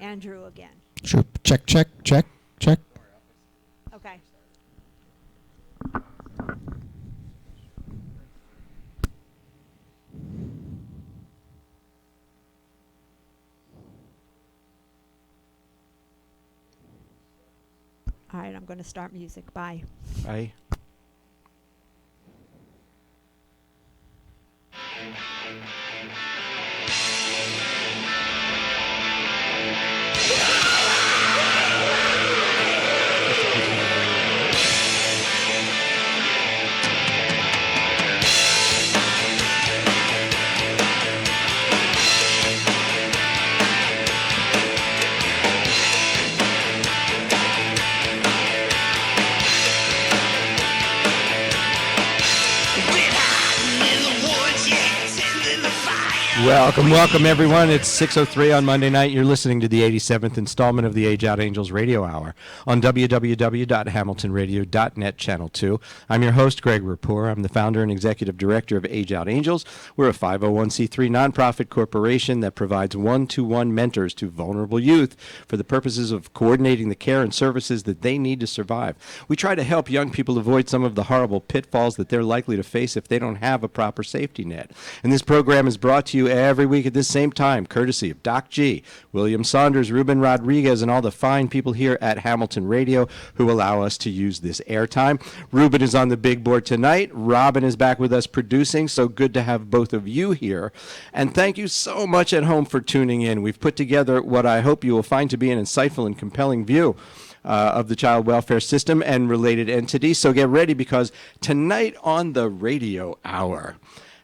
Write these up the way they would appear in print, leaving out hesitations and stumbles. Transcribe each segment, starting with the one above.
Andrew again. Sure. Check, check, check, check. Okay. All right, I'm going to start music. Bye. Bye. Welcome, everyone. It's 6:03 on Monday night. You're listening to the 87th installment of the Age Out Angels Radio Hour on www.hamiltonradio.net, Channel 2. I'm your host, Greg Rapport. I'm the founder and executive director of Age Out Angels. We're a 501c3 nonprofit corporation that provides one-to-one mentors to vulnerable youth for the purposes of coordinating the care and services that they need to survive. We try to help young people avoid some of the horrible pitfalls that they're likely to face if they don't have a proper safety net. And this program is brought to you every week at this same time, courtesy of Doc G, William Saunders, Ruben Rodriguez, and all the fine people here at Hamilton Radio who allow us to use this airtime. Ruben is on the big board tonight. Robin is back with us producing, so good to have both of you here. And thank you so much at home for tuning in. We've put together what I hope you will find to be an insightful and compelling view of the child welfare system and related entities. So get ready, because tonight on the radio hour,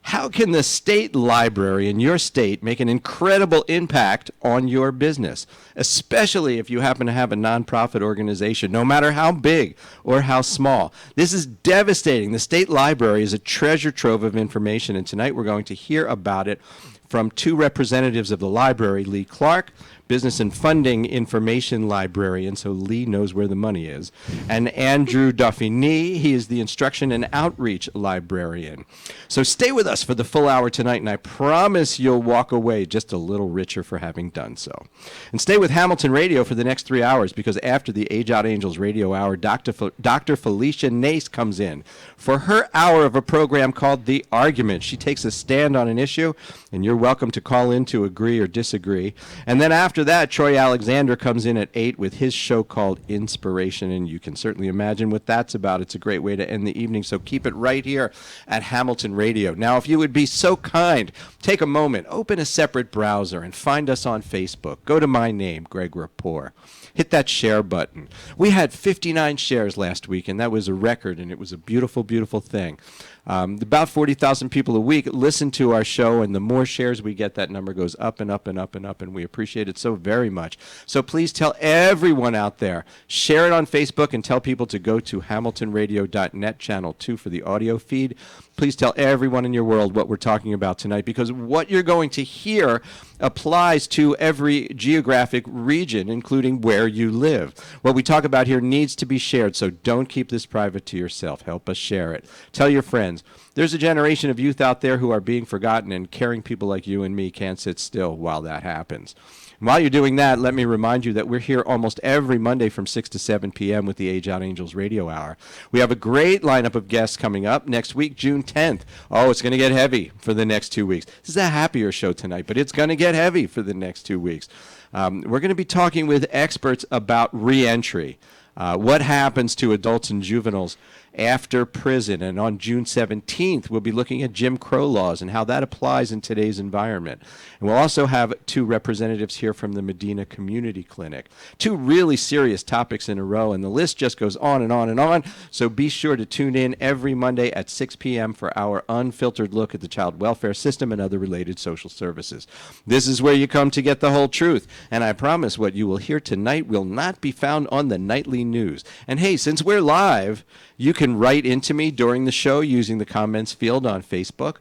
how can the state library in your state make an incredible impact on your business, especially if you happen to have a nonprofit organization, no matter how big or how small? This is devastating. The state library is a treasure trove of information, and tonight we're going to hear about it from two representatives of the library, Lee Clark, Business and Funding Information Librarian, so Lee knows where the money is, and Andrew Dauphinee, he is the Instruction and Outreach Librarian. So stay with us for the full hour tonight, and I promise you'll walk away just a little richer for having done so. And stay with Hamilton Radio for the next 3 hours, because after the Age Out Angels Radio Hour, Dr. Felicia Nace comes in for her hour of a program called The Argument. She takes a stand on an issue, and you're welcome to call in to agree or disagree. And then after that, Troy Alexander comes in at 8 with his show called Inspiration, and you can certainly imagine what that's about. It's a great way to end the evening, so keep it right here at Hamilton Radio. Now, if you would be so kind, take a moment, open a separate browser, and find us on Facebook. Go to my name, Greg Rapport. Hit that share button. We had 59 shares last week, and that was a record, and it was a beautiful, beautiful thing. About 40,000 people a week listen to our show, and the more shares we get, that number goes up and up and up and up, and we appreciate it so very much. So please tell everyone out there, share it on Facebook, and tell people to go to hamiltonradio.net, Channel 2 for the audio feed. Please tell everyone in your world what we're talking about tonight, because what you're going to hear applies to every geographic region, including where you live. What we talk about here needs to be shared, so don't keep this private to yourself. Help us share it. Tell your friends. There's a generation of youth out there who are being forgotten, and caring people like you and me can't sit still while that happens. And while you're doing that, let me remind you that we're here almost every Monday from 6 to 7 p.m. with the Age Out Angels Radio Hour. We have a great lineup of guests coming up next week, June 10th. Oh, it's going to get heavy for the next 2 weeks. This is a happier show tonight, but it's going to get heavy for the next 2 weeks. We're going to be talking with experts about reentry. What happens to adults and juveniles after prison? And on June 17th, we'll be looking at Jim Crow laws and how that applies in today's environment. And we'll also have two representatives here from the Medina Community Clinic. Two really serious topics in a row, and the list just goes on and on and on. So be sure to tune in every Monday at 6 p.m. for our unfiltered look at the child welfare system and other related social services. This is where you come to get the whole truth. And I promise what you will hear tonight will not be found on the nightly news. And hey, since we're live, you can write into me during the show using the comments field on Facebook.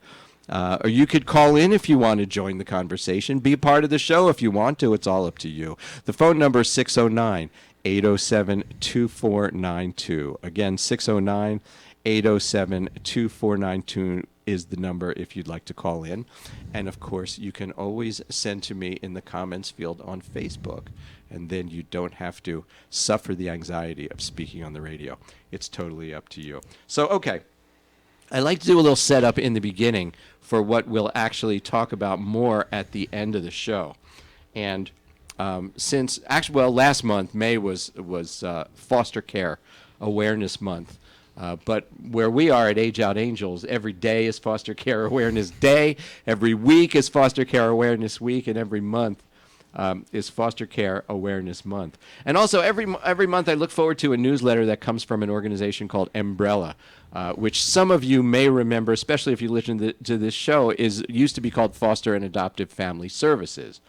Or you could call in if you want to join the conversation. Be part of the show if you want to. It's all up to you. The phone number is 609-807-2492. Again, 609 807-2492 is the number if you'd like to call in. And of course, you can always send to me in the comments field on Facebook, and then you don't have to suffer the anxiety of speaking on the radio. It's totally up to you. So, okay. I like to do a little setup in the beginning for what we'll actually talk about more at the end of the show. And last month, May was Foster Care Awareness Month. But where we are at Age Out Angels, every day is Foster Care Awareness Day, every week is Foster Care Awareness Week, and every month is Foster Care Awareness Month. And also every month I look forward to a newsletter that comes from an organization called Umbrella, which some of you may remember, especially if you listen to this show, used to be called Foster and Adoptive Family Services.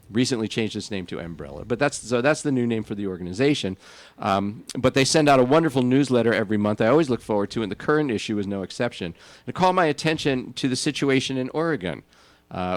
Recently changed its name to Umbrella, but that's the new name for the organization. But they send out a wonderful newsletter every month I always look forward to, and the current issue is no exception. To call my attention to the situation in Oregon,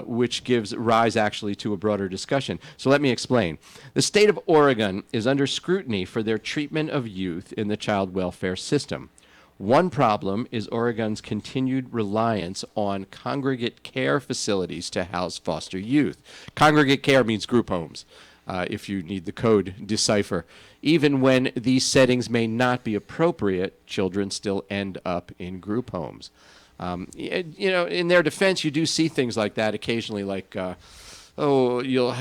which gives rise actually to a broader discussion. So let me explain. The state of Oregon is under scrutiny for their treatment of youth in the child welfare system. One problem is Oregon's continued reliance on congregate care facilities to house foster youth. Congregate care means group homes, if you need the code decipher. Even when these settings may not be appropriate, children still end up in group homes. In their defense, you do see things like that occasionally, like, a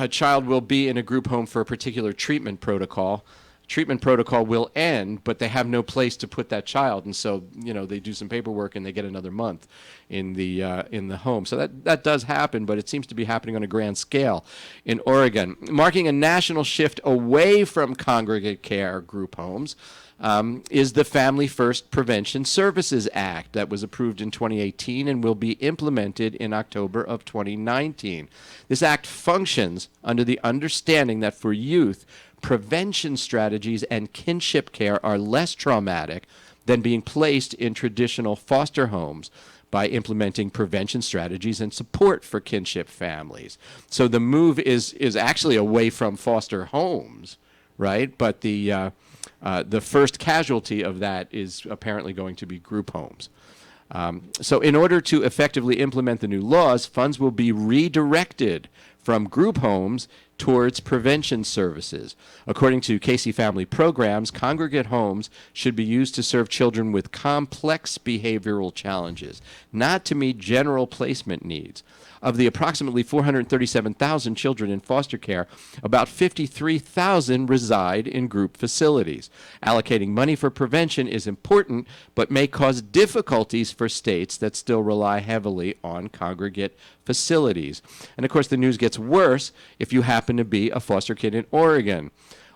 child will be in a group home for a particular treatment protocol. Treatment protocol will end, but they have no place to put that child, and so they do some paperwork and they get another month in the home. So that does happen, but it seems to be happening on a grand scale in Oregon, marking a national shift away from congregate care group homes. Is the Family First Prevention Services Act that was approved in 2018 and will be implemented in October of 2019. This act functions under the understanding that for youth, prevention strategies and kinship care are less traumatic than being placed in traditional foster homes by implementing prevention strategies and support for kinship families. So the move is actually away from foster homes, right? But the first casualty of that is apparently going to be group homes. So in order to effectively implement the new laws, funds will be redirected from group homes towards prevention services. According to Casey Family Programs, congregate homes should be used to serve children with complex behavioral challenges, not to meet general placement needs. Of the approximately 437,000 children in foster care, about 53,000 reside in group facilities. Allocating money for prevention is important, but may cause difficulties for states that still rely heavily on congregate facilities. And of course, the news gets worse if you happen to be a foster kid in Oregon.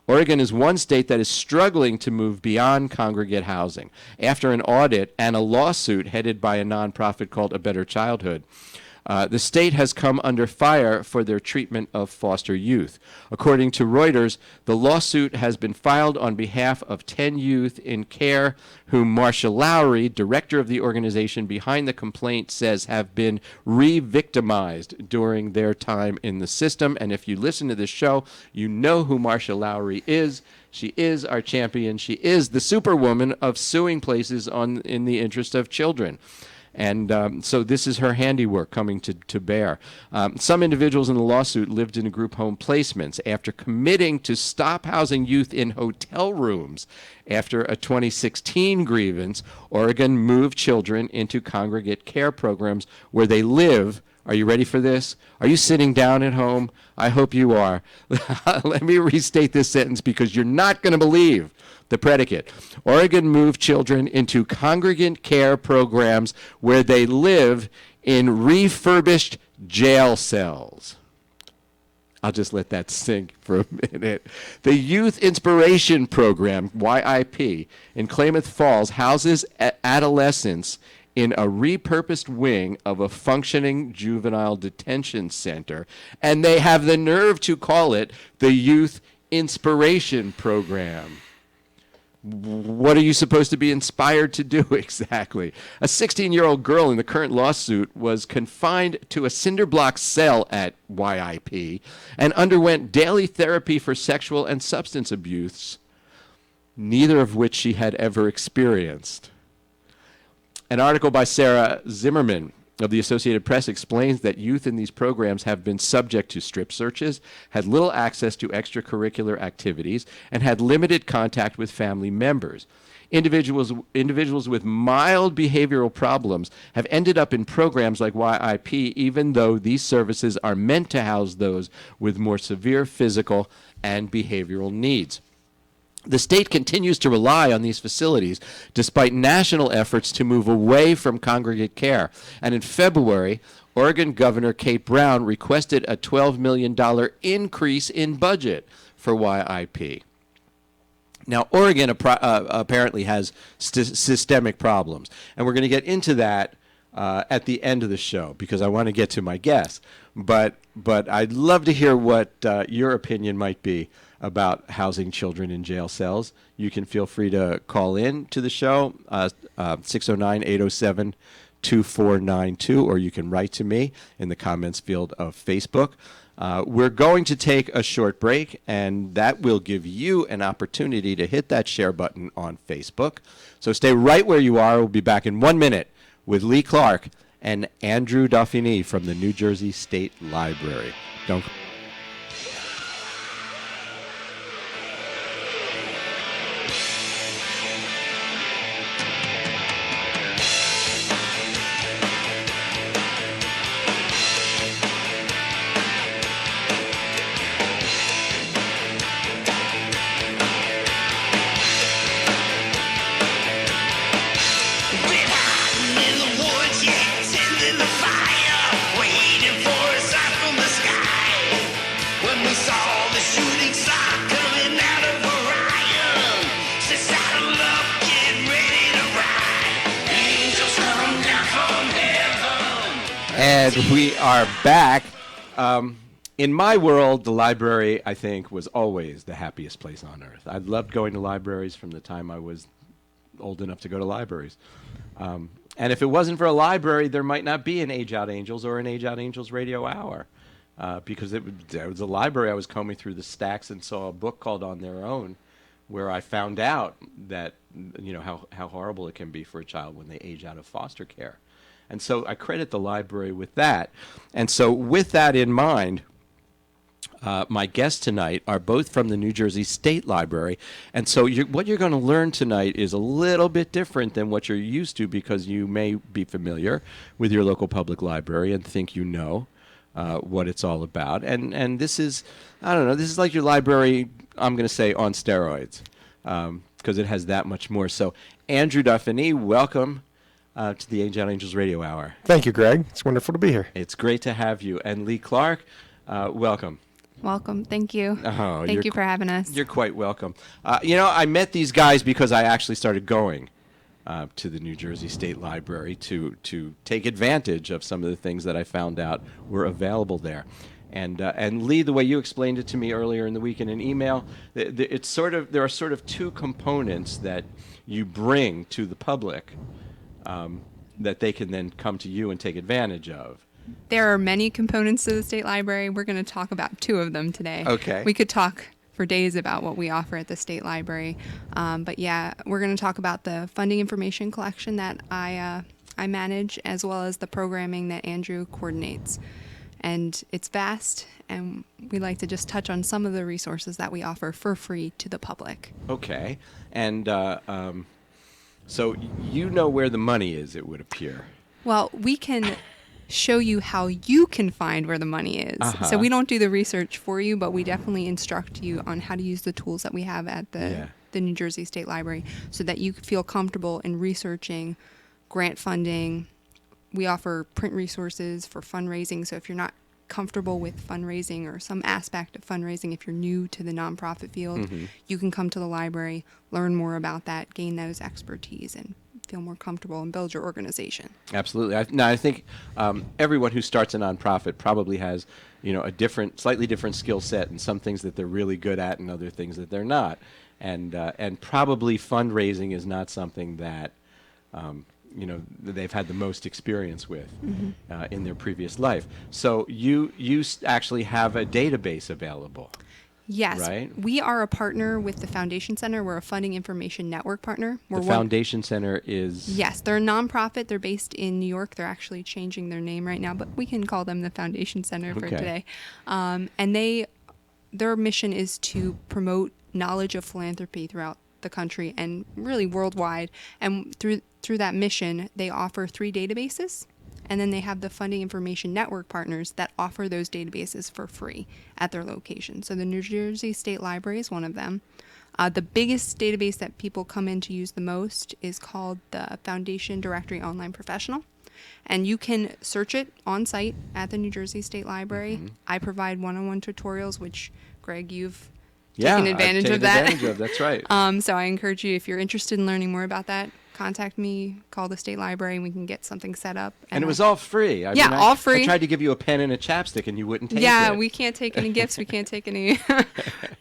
Oregon is one state that is struggling to move beyond congregate housing. After an audit and a lawsuit headed by a nonprofit called A Better Childhood, the state has come under fire for their treatment of foster youth. According to Reuters, the lawsuit has been filed on behalf of 10 youth in care whom Marcia Lowry, director of the organization behind the complaint, says have been re-victimized during their time in the system. And if you listen to this show, you know who Marcia Lowry is. She is our champion. She is the superwoman of suing places in the interest of children. And so this is her handiwork coming to bear. Some individuals in the lawsuit lived in group home placements after committing to stop housing youth in hotel rooms. After a 2016 grievance, Oregon moved children into congregate care programs where they live. Are you ready for this? Are you sitting down at home? I hope you are. Let me restate this sentence because you're not going to believe the predicate. Oregon moved children into congregate care programs where they live in refurbished jail cells. I'll just let that sink for a minute. The Youth Inspiration Program, YIP, in Klamath Falls houses adolescents in a repurposed wing of a functioning juvenile detention center, and they have the nerve to call it the Youth Inspiration Program. What are you supposed to be inspired to do exactly? A 16-year-old girl in the current lawsuit was confined to a cinder block cell at YIP and underwent daily therapy for sexual and substance abuse, neither of which she had ever experienced. An article by Sarah Zimmerman of the Associated Press explains that youth in these programs have been subject to strip searches, had little access to extracurricular activities, and had limited contact with family members. Individuals with mild behavioral problems have ended up in programs like YIP, even though these services are meant to house those with more severe physical and behavioral needs. The state continues to rely on these facilities despite national efforts to move away from congregate care. And in February, Oregon Governor Kate Brown requested a $12 million increase in budget for YIP. Now, Oregon apparently has systemic problems, and we're going to get into that at the end of the show because I want to get to my guests. But I'd love to hear what your opinion might be about housing children in jail cells. You can feel free to call in to the show, 609-807-2492, or you can write to me in the comments field of Facebook. We're going to take a short break, and that will give you an opportunity to hit that share button on Facebook. So stay right where you are. We'll be back in 1 minute with Lee Clark and Andrew Dauphiny from the New Jersey State Library. Don't. And we are back. In my world, the library, I think, was always the happiest place on earth. I loved going to libraries from the time I was old enough to go to libraries. And if it wasn't for a library, there might not be an Age Out Angels or an Age Out Angels radio hour. Because it was a library. I was combing through the stacks and saw a book called On Their Own, where I found out that, you know, how horrible it can be for a child when they age out of foster care. And so I credit the library with that. And so with that in mind, my guests tonight are both from the New Jersey State Library. And so what you're going to learn tonight is a little bit different than what you're used to, because you may be familiar with your local public library and think you know what it's all about. And this is, I don't know, this is like your library, I'm going to say, on steroids, because it has that much more. So Andrew Dauphiny, welcome to the Age Out Angels Radio Hour. Thank you, Greg. It's wonderful to be here. It's great to have you. And Lee Clark, welcome. Welcome. Thank you. Oh, Thank you for having us. You're quite welcome. You know, I met these guys because I actually started going to the New Jersey State Library to take advantage of some of the things that I found out were available there. And Lee, the way you explained it to me earlier in the week in an email, it's sort of, there are sort of two components that you bring to the public that they can then come to you and take advantage of. There are many components to the State Library. We're going to talk about two of them today. Okay. We could talk for days about what we offer at the State Library. But yeah, we're going to talk about the funding information collection that I manage, as well as the programming that Andrew coordinates. And it's vast, and we like to just touch on some of the resources that we offer for free to the public. Okay. And so you know where the money is, it would appear. Well, we can show you how you can find where the money is. So we don't do the research for you, but we definitely instruct you on how to use the tools that we have at the New Jersey State Library so that you feel comfortable in researching grant funding. We offer print resources for fundraising. So if you're not comfortable with fundraising or some aspect of fundraising, if you're new to the nonprofit field, you can come to the library, learn more about that, gain those expertise, and feel more comfortable and build your organization. Absolutely. I think everyone who starts a nonprofit probably has, you know, a slightly different skill set, and some things that they're really good at and other things that they're not. And probably fundraising is not something that you know, they've had the most experience with in their previous life. So you actually have a database available. Yes, Right? we are a partner with the Foundation Center. We're a funding information network partner. The Foundation Center is... Yes, they're a nonprofit. They're based in New York. They're actually changing their name right now, but we can call them the Foundation Center for Okay. today. And their mission is to promote knowledge of philanthropy throughout the country and really worldwide. And through that mission, they offer 3 databases. And then they have the funding information network partners that offer those databases for free at their location. So the New Jersey State Library is one of them. The biggest database that people come in to use the most is called the Foundation Directory Online Professional. And you can search it on site at the New Jersey State Library. Mm-hmm. I provide one-on-one tutorials, which, Greg, you've Yeah, taken advantage I've of taken that. advantage of, that's right. So I encourage you, if you're interested in learning more about that, contact me, call the State Library, and we can get something set up. And it was all free. I Yeah, mean, all free. I tried to give you a pen and a chapstick, and you wouldn't take it. Yeah, we can't take any gifts. We can't take any.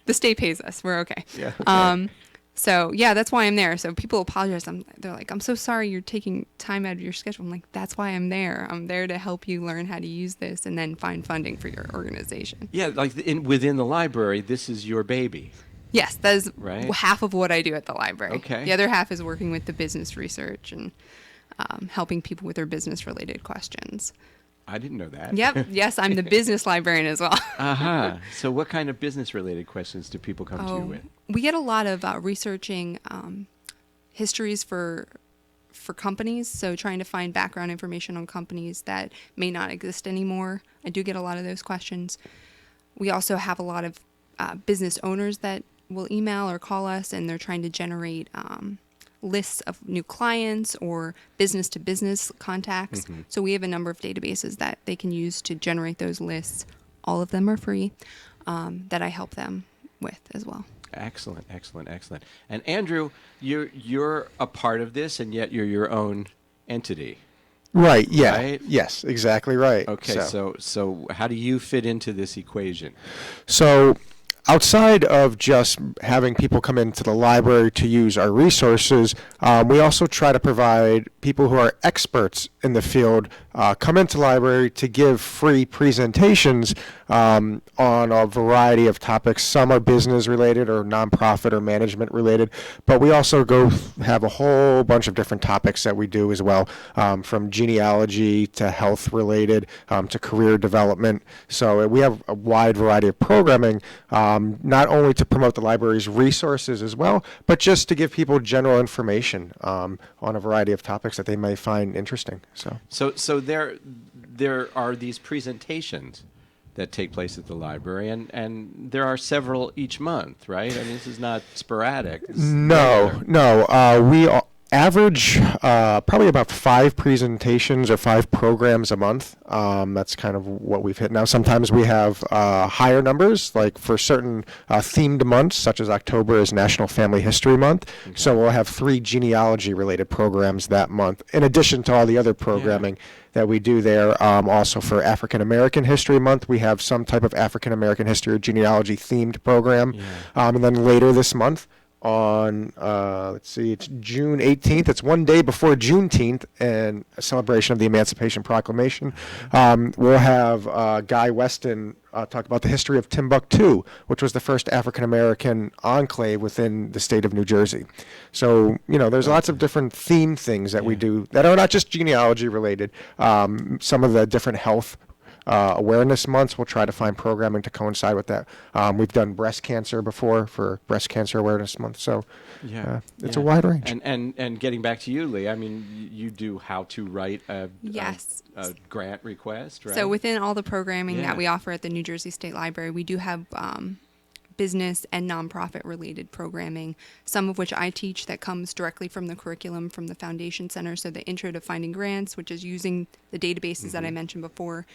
The state pays us. We're okay. Yeah, okay. So yeah, that's why I'm there. So people apologize. They're like, I'm so sorry you're taking time out of your schedule. I'm like, that's why I'm there. I'm there to help you learn how to use this and then find funding for your organization. Yeah, like within the library, this is your baby. Yes, that is Right. half of what I do at the library. Okay. The other half is working with the business research and helping people with their business-related questions. I didn't know that. Yep. Yes, I'm the business librarian as well. Uh-huh. So what kind of business-related questions do people come to you with? We get a lot of researching histories for companies, so trying to find background information on companies that may not exist anymore. I do get a lot of those questions. We also have a lot of business owners that will email or call us, and they're trying to generate lists of new clients or business-to-business contacts. Mm-hmm. So we have a number of databases that they can use to generate those lists. All of them are free, that I help them with as well. Excellent, excellent, excellent. And Andrew, you're a part of this, and yet you're your own entity. Right. Yeah. Right? Yes. Exactly right. Okay, so how do you fit into this equation? So outside of just having people come into the library to use our resources, we also try to provide people who are experts in the field come into the library to give free presentations on a variety of topics. Some are business related or nonprofit or management related, but we also have a whole bunch of different topics that we do as well, from genealogy to health related to career development. So we have a wide variety of programming, not only to promote the library's resources as well, but just to give people general information on a variety of topics that they may find interesting. So there are these presentations that take place at the library, and there are several each month, right? I mean, this is not sporadic. This is regular. No. We average probably about 5 presentations or 5 programs a month. That's kind of what we've hit now. Sometimes we have higher numbers, like for certain themed months, such as October is National Family History Month. Okay. So we'll have 3 genealogy-related programs that month, in addition to all the other programming that we do there. Also for African American History Month, we have some type of African American history or genealogy themed program. Yeah. And then later this month, on it's June 18th. It's one day before Juneteenth and a celebration of the Emancipation Proclamation. We'll have Guy Weston talk about the history of Timbuktu, which was the first African American enclave within the state of New Jersey. So there's lots of different themed things that we do that are not just genealogy related. Some of the different health awareness months, we'll try to find programming to coincide with that. We've done breast cancer before for Breast Cancer Awareness Month, so it's a wide range. And getting back to you, Lee, I mean, you do how to write a grant request, right? So within all the programming Yeah. that we offer at the New Jersey State Library, we do have business and nonprofit related programming, some of which I teach that comes directly from the curriculum from the Foundation Center. So the Intro to Finding Grants, which is using the databases that I mentioned before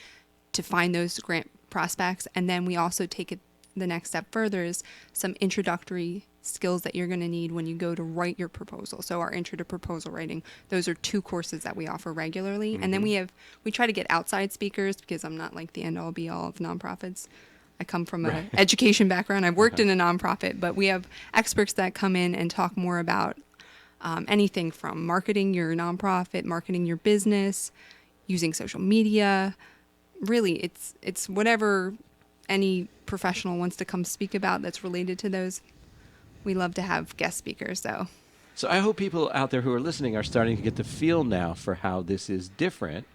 to find those grant prospects. And then we also take it the next step further is some introductory skills that you're going to need when you go to write your proposal. So our Intro to Proposal Writing, those are 2 courses that we offer regularly. And then we try to get outside speakers because I'm not like the end all be all of nonprofits. I come from an education background. I've worked in a nonprofit, but we have experts that come in and talk more about anything from marketing your nonprofit, marketing your business, using social media. Really, it's whatever any professional wants to come speak about that's related to those, we love to have guest speakers. So I hope people out there who are listening are starting to get the feel now for how this is different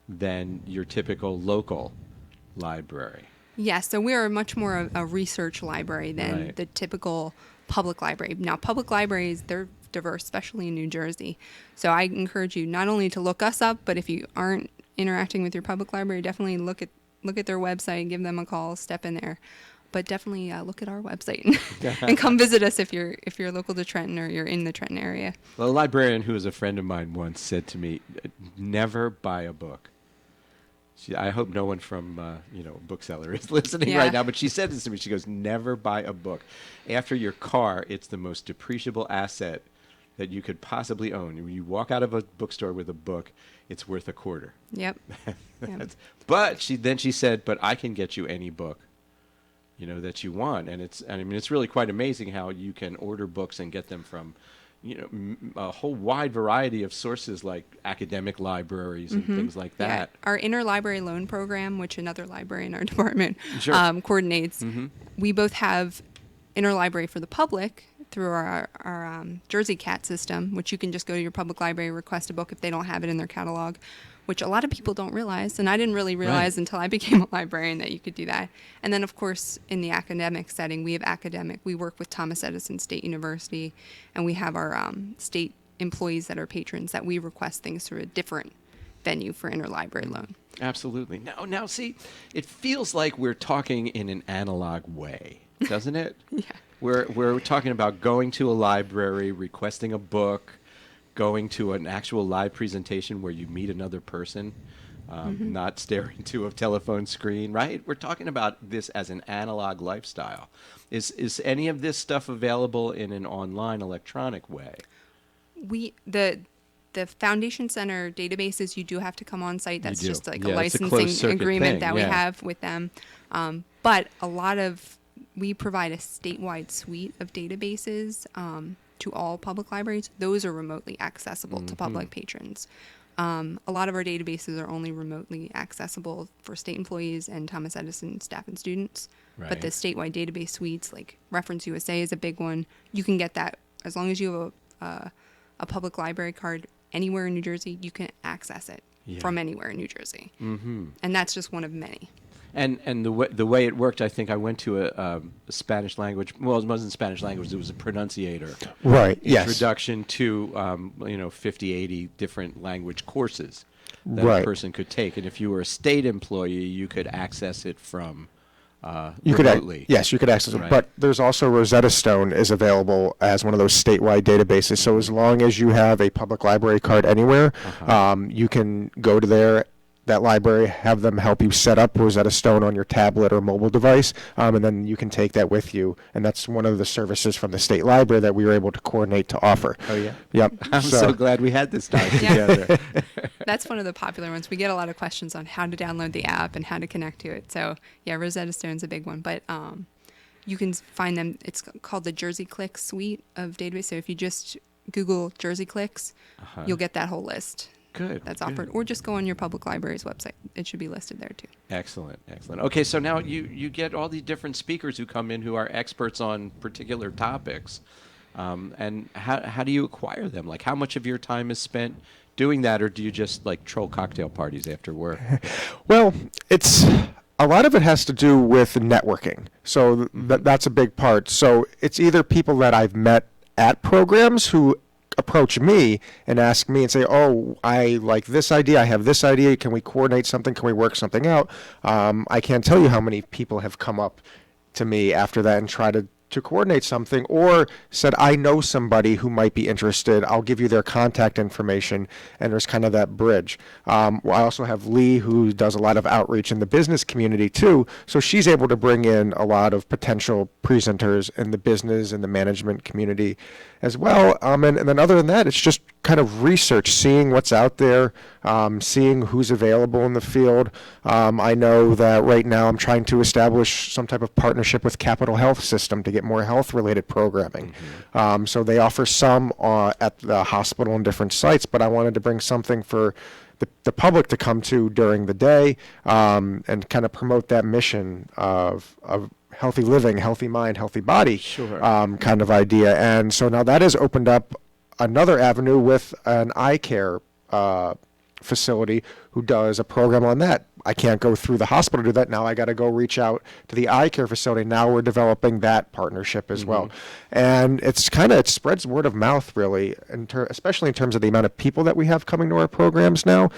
than your typical local library. Yes, so we are much more of a research library than Right. the typical public library. Now, public libraries, they're diverse, especially in New Jersey. So I encourage you not only to look us up, but if you aren't interacting with your public library, definitely look at their website, give them a call, step in there. But definitely look at our website and come visit us if you're local to Trenton or you're in the Trenton area. Well, a librarian who was a friend of mine once said to me, "Never buy a book." I hope no one from bookseller is listening Yeah. right now, but she said this to me. She goes, "Never buy a book. After your car, it's the most depreciable asset that you could possibly own. When you walk out of a bookstore with a book, it's worth a quarter." Yep. But she said, "But I can get you any book, that you want." And it's really quite amazing how you can order books and get them from, a whole wide variety of sources like academic libraries and things like that. Yeah. Our interlibrary loan program, which another library in our department Sure. coordinates, we both have interlibrary for the public through our Jersey Cat system, which you can just go to your public library, request a book if they don't have it in their catalog, which a lot of people don't realize, and I didn't really realize Right. until I became a librarian that you could do that. And then, of course, in the academic setting, we work with Thomas Edison State University, and we have our state employees that are patrons that we request things through a different venue for interlibrary loan. Absolutely. Now, see, it feels like we're talking in an analog way, doesn't it? Yeah. We're talking about going to a library, requesting a book, going to an actual live presentation where you meet another person, not stare into a telephone screen, right? We're talking about this as an analog lifestyle. Is any of this stuff available in an online electronic way? The Foundation Center databases, you do have to come on site. That's do. just like Yeah, a it's a licensing closed-circuit agreement thing, that we yeah. have with them. But we provide a statewide suite of databases to all public libraries. Those are remotely accessible to public patrons. A lot of our databases are only remotely accessible for state employees and Thomas Edison staff and students. But the Right. statewide database suites, like Reference USA is a big one. You can get that as long as you have a public library card anywhere in New Jersey. You can access it from anywhere in New Jersey. And that's just one of many. And the way it worked, I think I went to a Spanish language. Well, it wasn't Spanish language. It was a pronunciator. Right. Yes. Introduction to 50, 80 different language courses that Right. a person could take. And if you were a state employee, you could access it from You remotely. yes, you could access it. Right. But there's also Rosetta Stone is available as one of those statewide databases. So as long as you have a public library card anywhere, you can go to that library, have them help you set up Rosetta Stone on your tablet or mobile device, and then you can take that with you. And that's one of the services from the state library that we were able to coordinate to offer. Oh, yeah? Yep. I'm so glad we had this time Yeah. together. That's one of the popular ones. We get a lot of questions on how to download the app and how to connect to it. So yeah, Rosetta Stone's a big one. But you can find them. It's called the Jersey Clicks suite of database. So if you just Google Jersey Clicks, you'll get that whole list. Good. That's good. offered, or just go on your public library's website. It should be listed there too. Excellent, excellent. Okay, so now you get all these different speakers who come in who are experts on particular topics. And how do you acquire them? Like, how much of your time is spent doing that, or do you just like troll cocktail parties after work? Well, a lot of it has to do with networking. So that's a big part. So it's either people that I've met at programs who approach me and ask me and say, "Oh, I like this idea. I have this idea. Can we coordinate something? Can we work something out?" I can't tell you how many people have come up to me after that and try to coordinate something, or said, "I know somebody who might be interested. I'll give you their contact information." And there's kind of that bridge. I also have Lee, who does a lot of outreach in the business community too. So she's able to bring in a lot of potential presenters in the business and the management community as well. And then other than that, it's just kind of research, seeing what's out there, seeing who's available in the field. I know that right now I'm trying to establish some type of partnership with Capital Health System to get more health-related programming. So they offer some at the hospital and different sites, but I wanted to bring something for the public to come to during the day, and kind of promote that mission of healthy living, healthy mind, healthy body, kind of idea. And so now that has opened up another avenue with an eye care facility who does a program on that. I can't go through the hospital to do that. Now I got to go reach out to the eye care facility. Now we're developing that partnership as well. And it spreads word of mouth, really, especially in terms of the amount of people that we have coming to our programs now.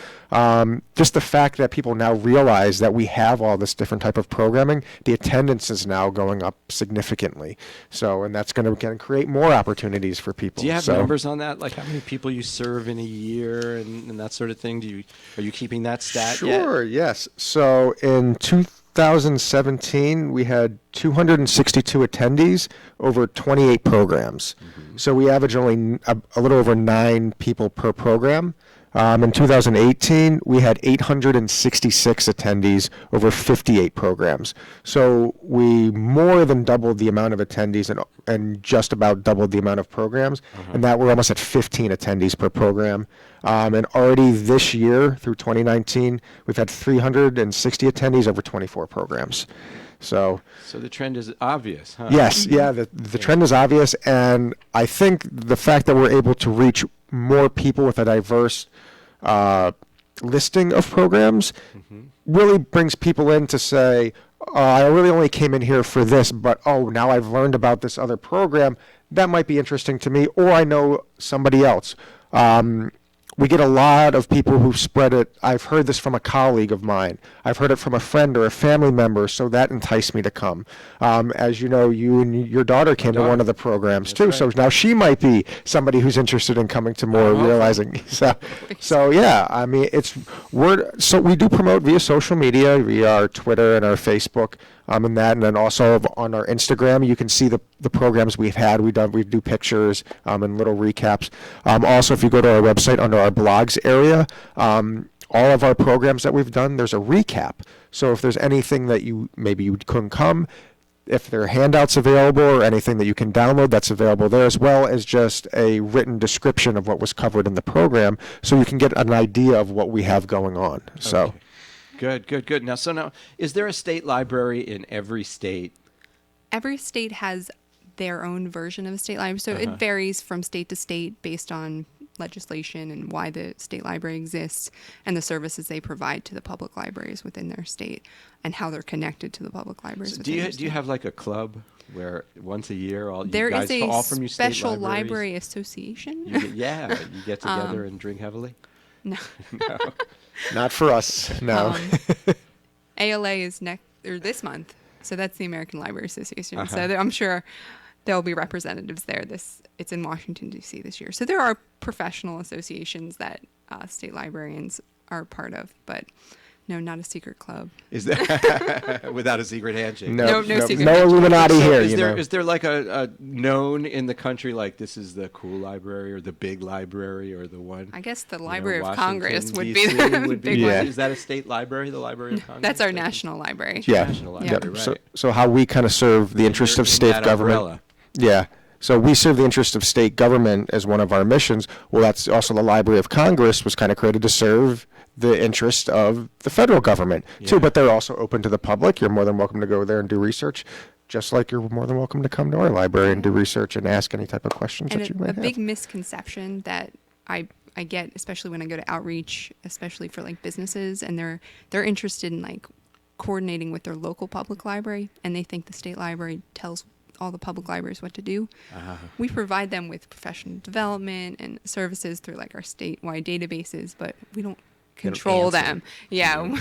Just the fact that people now realize that we have all this different type of programming, the attendance is now going up significantly. So, and that's going to create more opportunities for people. Do you have numbers on that? Like how many people you serve in a year and that sort of thing? Are you keeping that stat yet? Sure, yes. So in 2017, we had 262 attendees over 28 programs. So we average only a little over 9 people per program. In 2018, we had 866 attendees over 58 programs. So we more than doubled the amount of attendees and just about doubled the amount of programs. And that we're almost at 15 attendees per program. And already this year, through 2019, we've had 360 attendees over 24 programs. So the trend is obvious, huh? Yes, yeah, the trend is obvious, and I think the fact that we're able to reach more people with a diverse listing of programs really brings people in to say, I really only came in here for this, but now I've learned about this other program, that might be interesting to me, or I know somebody else. We get a lot of people who spread it. I've heard this from a colleague of mine. I've heard it from a friend or a family member, so that enticed me to come. As you know, you and your daughter came to one of the programs too, so now she might be somebody who's interested in coming to more, realizing. So yeah, I mean, so we do promote via social media, via our Twitter and our Facebook. And then also on our Instagram, you can see the programs we've had. We do pictures and little recaps. Also, if you go to our website under our blogs area, all of our programs that we've done, there's a recap. So if there's anything that you couldn't come, if there are handouts available or anything that you can download, that's available there, as well as just a written description of what was covered in the program, so you can get an idea of what we have going on. So. Okay. Good. Now, is there a state library in every state? Every state has their own version of a state library, so it varies from state to state based on legislation and why the state library exists and the services they provide to the public libraries within their state and how they're connected to the public libraries. So do you have like a club where once a year all there you guys is a all from your state special libraries, library association? you get together and drink heavily? No. No. Not for us, no. ALA is this month, so that's the American Library Association. So I'm sure there'll be representatives there. It's in Washington, D.C. this year. So there are professional associations that state librarians are part of, but no, not a secret club. Is there without a secret handshake? No secret. No Illuminati here. Is there like a known in the country, like this is the cool library or the big library or the one? I guess the Library of Congress would DC be the would big be one. Is that a state library, the Library of Congress? That's our national library. Yeah. National library, right. So how we kind of serve the interest You're of in state that government. umbrella. Yeah. So we serve the interest of state government as one of our missions. Well, that's also the Library of Congress was kind of created to serve the interest of the federal government too, but they're also open to the public. You're more than welcome to go there and do research, just like you're more than welcome to come to our library and do research and ask any type of questions And that you might have. a big misconception that I get, especially when I go to outreach, especially for like businesses, and they're interested in like coordinating with their local public library, and they think the state library tells all the public libraries what to do. We provide them with professional development and services through like our statewide databases, but we don't control them. Yeah.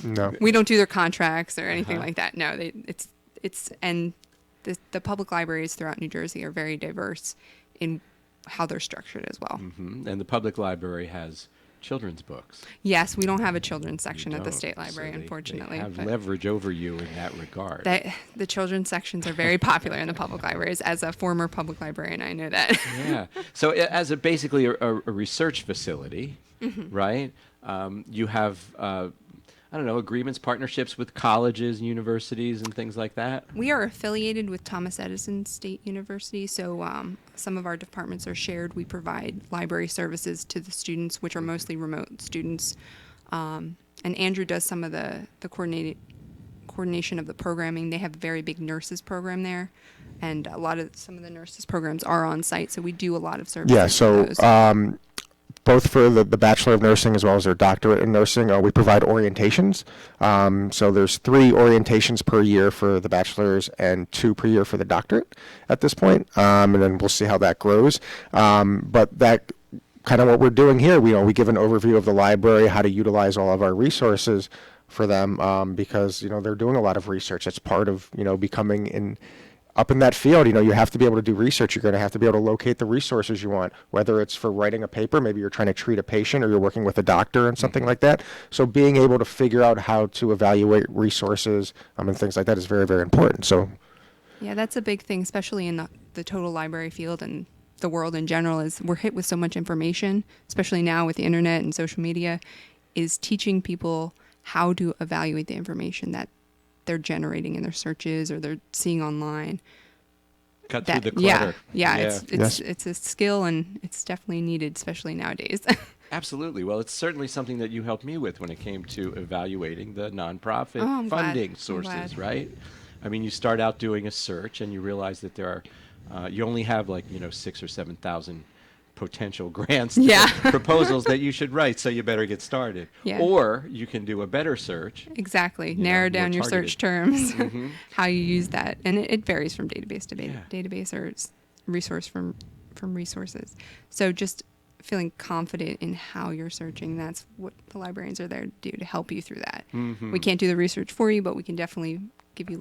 No. We don't do their contracts or anything like that. No, and the public libraries throughout New Jersey are very diverse in how they're structured as well. And the public library has children's books. Yes, we don't have a children's section You at the don't, state library, so they unfortunately. have but leverage over you in that regard. the children's sections are very popular in the public libraries. As a former public librarian, I know that. Yeah. So as basically a research facility, right? You have I don't know, agreements, partnerships with colleges, universities, and things like that. We are affiliated with Thomas Edison State University, so some of our departments are shared. We provide library services to the students, which are mostly remote students. And Andrew does some of the coordination of the programming. They have a very big nurses program there, and some of the nurses programs are on site, so we do a lot of services. Yeah, for so those. Both for the Bachelor of Nursing as well as their Doctorate in Nursing, we provide orientations. So there's 3 orientations per year for the bachelor's and 2 per year for the doctorate at this point. And then we'll see how that grows. But that kind of what we're doing here, we give an overview of the library, how to utilize all of our resources for them, because, they're doing a lot of research. It's part of, becoming up in that field. You have to be able to do research. You're going to have to be able to locate the resources you want, whether it's for writing a paper, maybe you're trying to treat a patient, or you're working with a doctor and something like that. So being able to figure out how to evaluate resources and things like that is very, very important. So Yeah, that's a big thing, especially in the total library field and the world in general, is we're hit with so much information, especially now with the internet and social media, is teaching people how to evaluate the information that they're generating in their searches or they're seeing online. Cut through the clutter. Yeah. Yes. It's a skill, and it's definitely needed, especially nowadays. Absolutely. Well, it's certainly something that you helped me with when it came to evaluating the nonprofit I'm glad. funding I'm sources, glad. right? I mean, you start out doing a search and you realize that there are, you only have 6,000 or 7,000 potential grants, Yeah. proposals that you should write, so you better get started. Yeah. Or you can do a better search. Exactly. know, Narrow more down your targeted. search terms, Mhm. how you use that. And it varies from database to Yeah. database, or resource from resources. So just feeling confident in how you're searching, that's what the librarians are there to do, to help you through that. Mhm. We can't do the research for you, but we can definitely give you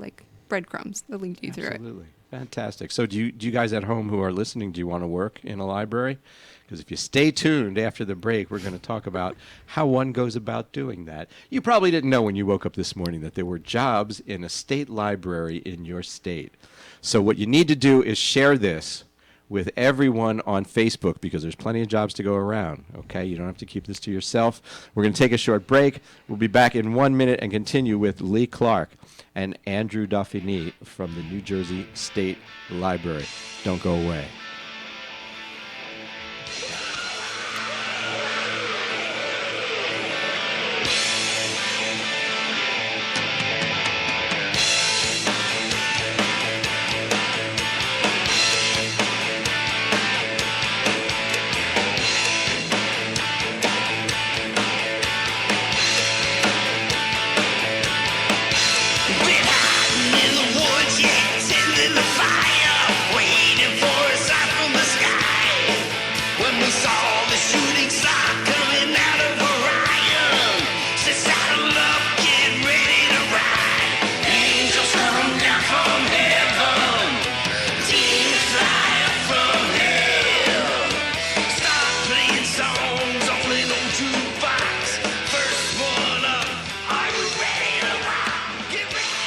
breadcrumbs that lead you through it. Absolutely. Fantastic. So do you guys at home who are listening, do you want to work in a library? Because if you stay tuned after the break, we're going to talk about how one goes about doing that. You probably didn't know when you woke up this morning that there were jobs in a state library in your state. So what you need to do is share this with everyone on Facebook, because there's plenty of jobs to go around. Okay, you don't have to keep this to yourself. We're going to take a short break. We'll be back in 1 minute and continue with Lee Clark and Andrew Dauphiny from the New Jersey State Library. Don't go away.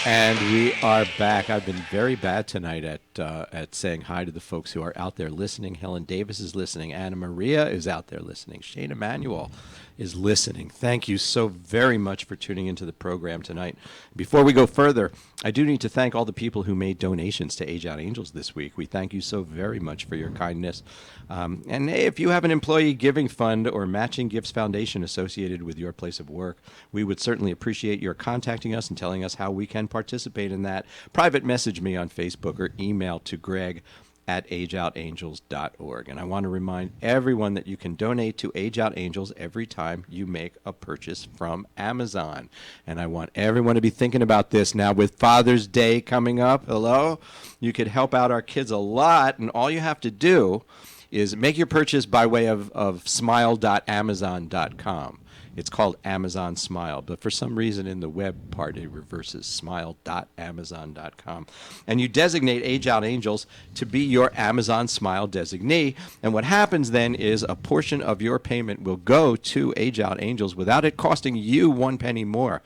And we are back. I've been very bad tonight at saying hi to the folks who are out there listening. Helen Davis is listening. Anna Maria is out there listening. Shane Emanuel is listening. Thank you so very much for tuning into the program tonight. Before we go further, I do need to thank all the people who made donations to Age Out Angels this week. We thank you so very much for your kindness. And hey, if you have an employee giving fund or matching gifts foundation associated with your place of work, we would certainly appreciate your contacting us and telling us how we can participate in that. Private message me on Facebook or email to greg@ageoutangels.org. And I want to remind everyone that you can donate to Age Out Angels every time you make a purchase from Amazon. And I want everyone to be thinking about this now with Father's Day coming up. Hello? You could help out our kids a lot, and all you have to do is make your purchase by way of smile.amazon.com. It's called Amazon Smile, but for some reason in the web part it reverses smile.amazon.com. And you designate Age Out Angels to be your Amazon Smile designee. And what happens then is a portion of your payment will go to Age Out Angels without it costing you 1 penny more.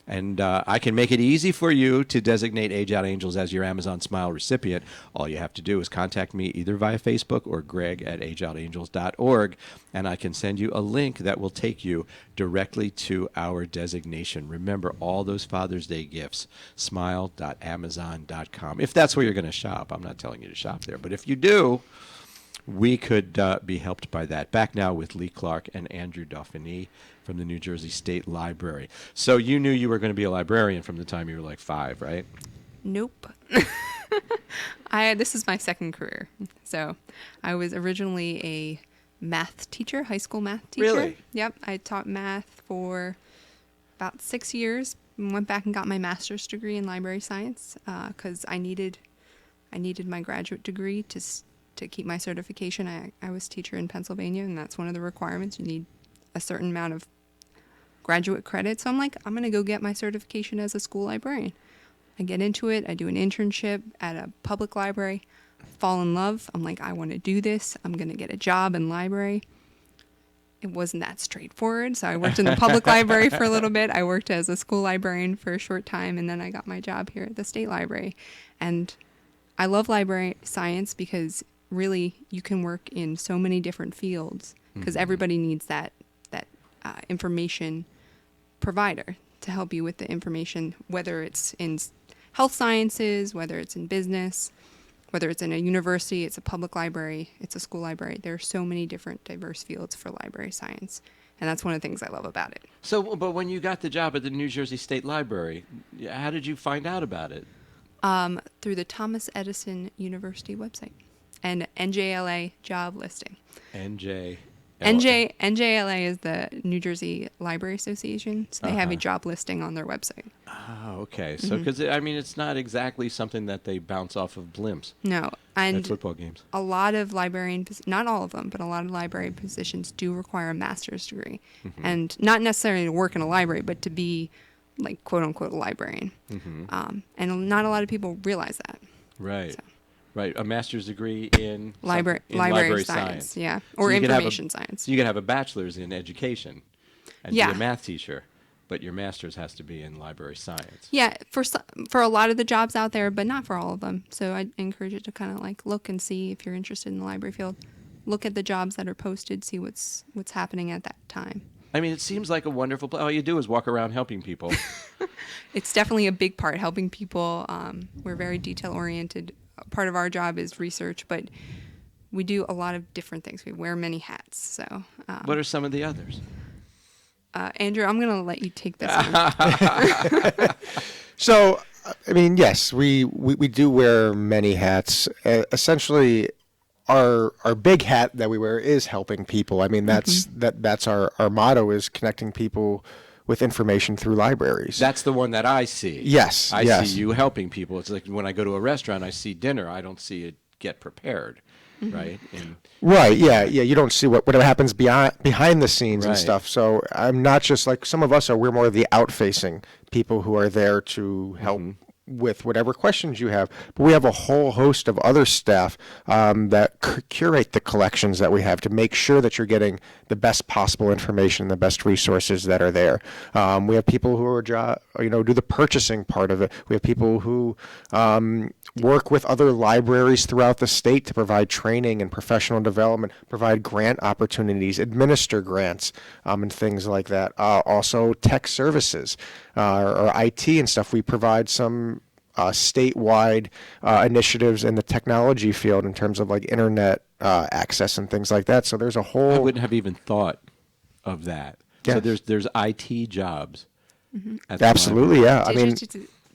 And I can make it easy for you to designate Age Out Angels as your Amazon Smile recipient. All you have to do is contact me either via Facebook or greg@ageoutangels.org, and I can send you a link that will take you directly to our designation. Remember all those Father's Day gifts, smile.amazon.com. If that's where you're going to shop. I'm not telling you to shop there, but if you do, we could be helped by that. Back now with Lee Clark and Andrew Dauphiny from the New Jersey State Library. So you knew you were going to be a librarian from the time you were like 5, right? Nope. This is my second career. So I was originally a math teacher, high school math teacher. Really? Yep. I taught math for about 6 years. Went back and got my master's degree in library science because I needed my graduate degree to keep my certification. I was teacher in Pennsylvania, and that's one of the requirements. You need a certain amount of graduate credit. So I'm like, I'm going to go get my certification as a school librarian. I get into it. I do an internship at a public library, fall in love. I'm like, I want to do this. I'm going to get a job in library. It wasn't that straightforward. So I worked in the public library for a little bit. I worked as a school librarian for a short time, and then I got my job here at the state library. And I love library science because really you can work in so many different fields because everybody needs that information provider to help you with the information, whether it's in health sciences, whether it's in business, whether it's in a university, it's a public library, it's a school library. There are so many different diverse fields for library science. And that's one of the things I love about it. So, but when you got the job at the New Jersey State Library, how did you find out about it? Through the Thomas Edison University website and NJLA job listing. NJLA is the New Jersey Library Association, so they have a job listing on their website. Oh, okay. So, because I mean, it's not exactly something that they bounce off of blimps No, at and football games. a lot of not all of them, but a lot of library positions do require a master's degree, and not necessarily to work in a library, but to be like quote unquote a librarian. And not a lot of people realize that. Right. So. Right, a master's degree in library science, yeah, or So you could have information science. So you could have a bachelor's in education and be a math teacher, but your master's has to be in library science. Yeah, for a lot of the jobs out there, but not for all of them. So I encourage you to kind of like look and see if you're interested in the library field. Look at the jobs that are posted, see what's happening at that time. I mean, it seems like a wonderful place. All you do is walk around helping people. It's definitely a big part, helping people. We're very detail-oriented. Part of our job is research, but we do a lot of different things. We wear many hats. So, What are some of the others? Andrew, I'm going to let you take this one. So, I mean, yes, we do wear many hats. Essentially, our big hat that we wear is helping people. I mean, that's our motto is connecting people with information through libraries. That's the one that I see. Yes, I yes. see you helping people. It's like when I go to a restaurant, I see dinner. I don't see it get prepared, right? And Right. Yeah. You don't see what happens behind the scenes and Right. stuff. So I'm not just like some of us are. We're more the out-facing people who are there to help with whatever questions you have. But we have a whole host of other staff that curate the collections that we have to make sure that you're getting the best possible information, the best resources that are there. We have people who are do the purchasing part of it. We have people who work with other libraries throughout the state to provide training and professional development, provide grant opportunities, administer grants, and things like that. Also, tech services or IT and stuff. We provide some statewide initiatives in the technology field in terms of like internet access and things like that. So there's a I whole. wouldn't have even thought of that. Yes. So there's IT jobs. At the Absolutely, library. yeah. I mean,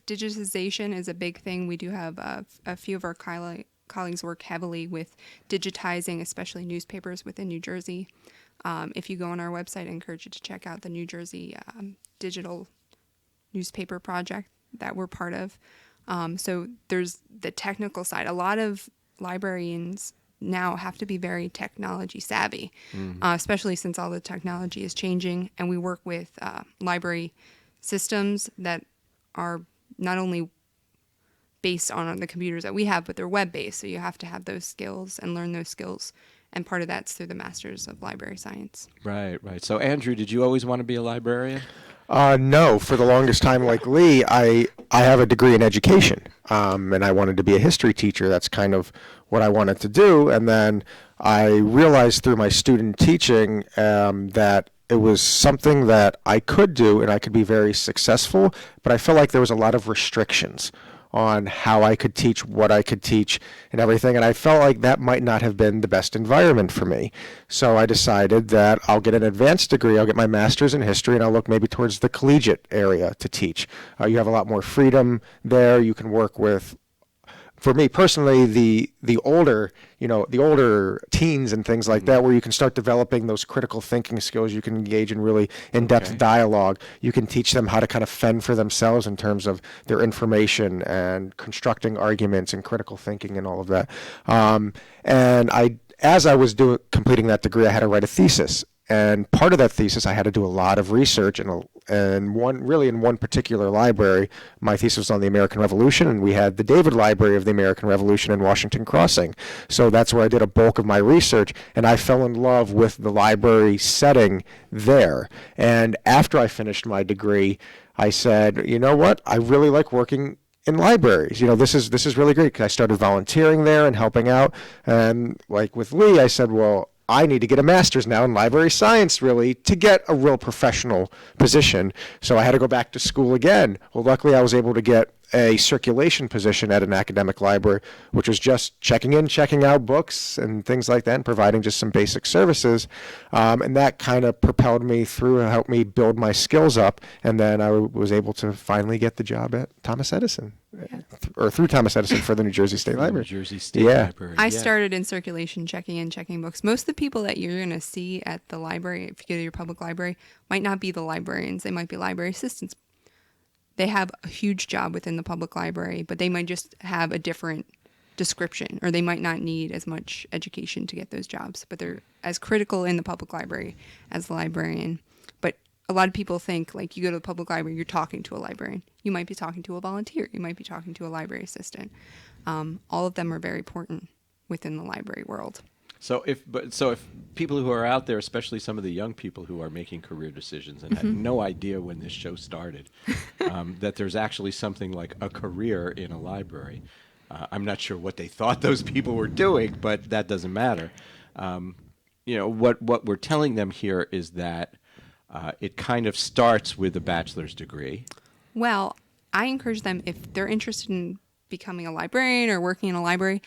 Digitization is a big thing. We do have a few of our colleagues work heavily with digitizing, especially newspapers within New Jersey. If you go on our website, I encourage you to check out the New Jersey digital newspaper project that we're part of. So there's the technical side. A lot of librarians now have to be very technology savvy, especially since all the technology is changing. And we work with library systems that are not only based on the computers that we have, but they're web-based. So you have to have those skills and learn those skills. And part of that's through the Masters of Library Science. Right. So, Andrew, did you always want to be a librarian? No, for the longest time, like Lee, I have a degree in education, and I wanted to be a history teacher. That's kind of what I wanted to do. And then I realized through my student teaching that it was something that I could do and I could be very successful, but I felt like there was a lot of restrictions on how I could teach, what I could teach, and everything. And I felt like that might not have been the best environment for me. So I decided that I'll get an advanced degree, I'll get my master's in history, and I'll look maybe towards the collegiate area to teach. You have a lot more freedom there. You can work with, for me personally, the older teens and things like that, where you can start developing those critical thinking skills. You can engage in really in-depth dialogue. You can teach them how to kind of fend for themselves in terms of their information and constructing arguments and critical thinking and all of that. As I was completing that degree, I had to write a thesis. And part of that thesis, I had to do a lot of research in one particular library. My thesis was on the American Revolution, and we had the David Library of the American Revolution in Washington Crossing. So that's where I did a bulk of my research, and I fell in love with the library setting there. And after I finished my degree, I said, you know what, I really like working in libraries. This is really great, because I started volunteering there and helping out. And like with Lee, I said, well, I need to get a master's now in library science, really, to get a real professional position. So I had to go back to school again. Well, luckily I was able to get a circulation position at an academic library, which was just checking in, checking out books and things like that, and providing just some basic services. And that kind of propelled me through and helped me build my skills up. And then I was able to finally get the job at Thomas Edison, or through Thomas Edison for the New Jersey State Library. New Jersey State Library. I started in circulation, checking in, checking books. Most of the people that you're going to see at the library, if you go to your public library, might not be the librarians. They might be library assistants. They have a huge job within the public library, but they might just have a different description, or they might not need as much education to get those jobs, but they're as critical in the public library as the librarian. But a lot of people think, like, you go to the public library, you're talking to a librarian. You might be talking to a volunteer. You might be talking to a library assistant. All of them are very important within the library world. So if people who are out there, especially some of the young people who are making career decisions and had no idea when this show started, that there's actually something like a career in a library. I'm not sure what they thought those people were doing, but that doesn't matter. What we're telling them here is that it kind of starts with a bachelor's degree. Well, I encourage them, if they're interested in becoming a librarian or working in a library,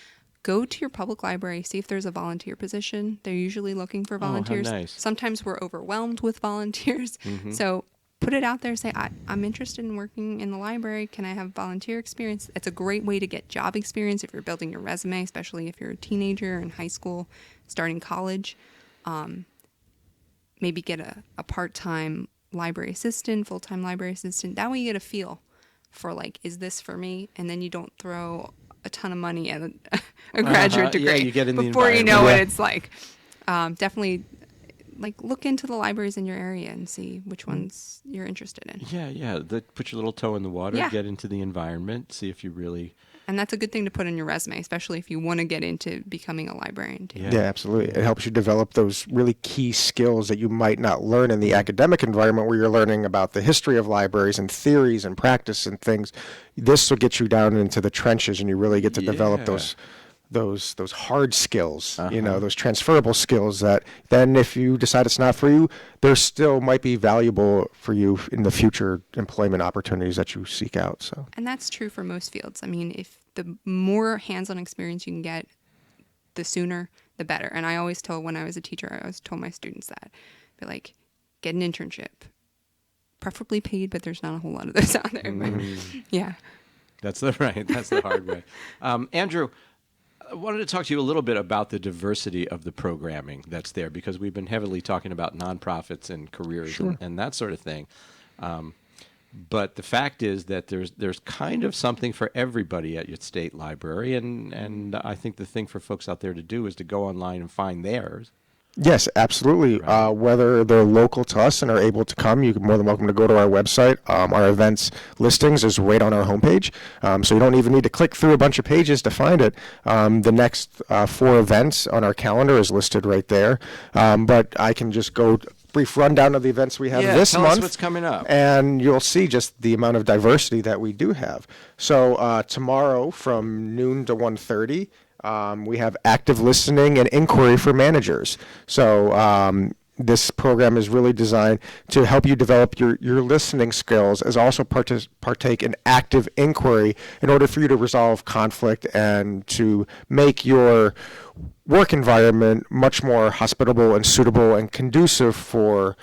go to your public library, see if there's a volunteer position. They're usually looking for volunteers. How nice. Sometimes we're overwhelmed with volunteers. So put it out there, say, I'm interested in working in the library. Can I have volunteer experience? It's a great way to get job experience if you're building your resume, especially if you're a teenager in high school, starting college. Maybe get a part-time library assistant, full-time library assistant. That way you get a feel for, like, is this for me? And then you don't throw a ton of money at a graduate degree you get in the before you know environment. what it's like. Definitely, like, look into the libraries in your area and see which ones you're interested in. Yeah. Put your little toe in the water, Yeah. get into the environment, see if you really... And that's a good thing to put in your resume, especially if you want to get into becoming a librarian too. Yeah, absolutely. It helps you develop those really key skills that you might not learn in the academic environment, where you're learning about the history of libraries and theories and practice and things. This will get you down into the trenches, and you really get to develop those hard skills, those transferable skills that then, if you decide it's not for you, there still might be valuable for you in the future employment opportunities that you seek out. So, And that's true for most fields. I mean, if the more hands-on experience you can get, the sooner, the better. And I always when I was a teacher, I always told my students that. Be like, get an internship. Preferably paid, but there's not a whole lot of those out there. But, yeah. That's the hard way. Andrew, I wanted to talk to you a little bit about the diversity of the programming that's there, because we've been heavily talking about nonprofits and careers and that sort of thing. But the fact is that there's kind of something for everybody at your state library, and I think the thing for folks out there to do is to go online and find theirs. Yes, absolutely. Right. Whether they're local to us and are able to come, you're more than welcome to go to our website. Our events listings is right on our homepage, so you don't even need to click through a bunch of pages to find it. The next 4 events on our calendar is listed right there, but I can just go brief rundown of the events we have this tell month. us what's coming up. And you'll see just the amount of diversity that we do have. So tomorrow from noon to 1:30, we have active listening and inquiry for managers. So this program is really designed to help you develop your listening skills, as also partake in active inquiry in order for you to resolve conflict and to make your work environment much more hospitable and suitable and conducive for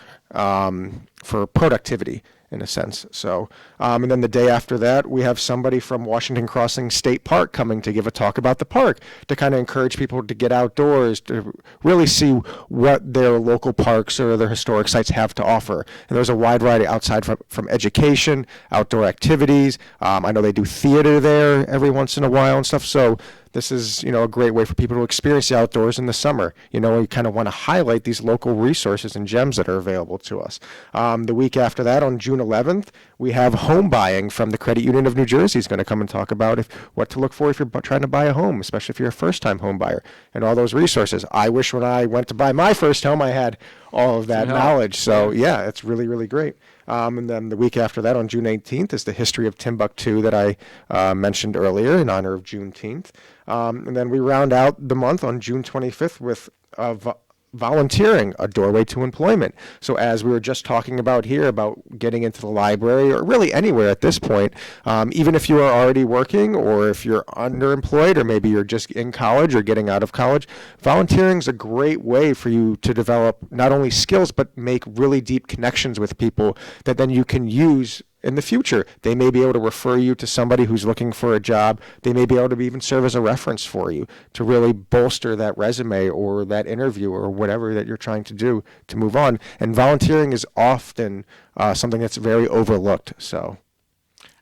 productivity, in a sense. So, and then the day after that, we have somebody from Washington Crossing State Park coming to give a talk about the park, to kind of encourage people to get outdoors, to really see what their local parks or their historic sites have to offer. And there's a wide variety outside from education, outdoor activities. I know they do theater there every once in a while and stuff. So this is, a great way for people to experience the outdoors in the summer. We kind of want to highlight these local resources and gems that are available to us. The week after that, on June 11th, we have home buying from the Credit Union of New Jersey is going to come and talk about what to look for if you're trying to buy a home, especially if you're a first-time home buyer, and all those resources. I wish when I went to buy my first home, I had all of that knowledge. So yeah, it's really, really great. And then the week after that, on June 18th, is the history of Timbuktu that I mentioned earlier in honor of Juneteenth. And then we round out the month on June 25th with volunteering, a doorway to employment. So as we were just talking about here, about getting into the library, or really anywhere at this point, even if you are already working, or if you're underemployed, or maybe you're just in college or getting out of college, volunteering is a great way for you to develop not only skills, but make really deep connections with people that then you can use in the future. They may be able to refer you to somebody who's looking for a job. They may be able to even serve as a reference for you to really bolster that resume or that interview or whatever that you're trying to do to move on. And volunteering is often something that's very overlooked. So,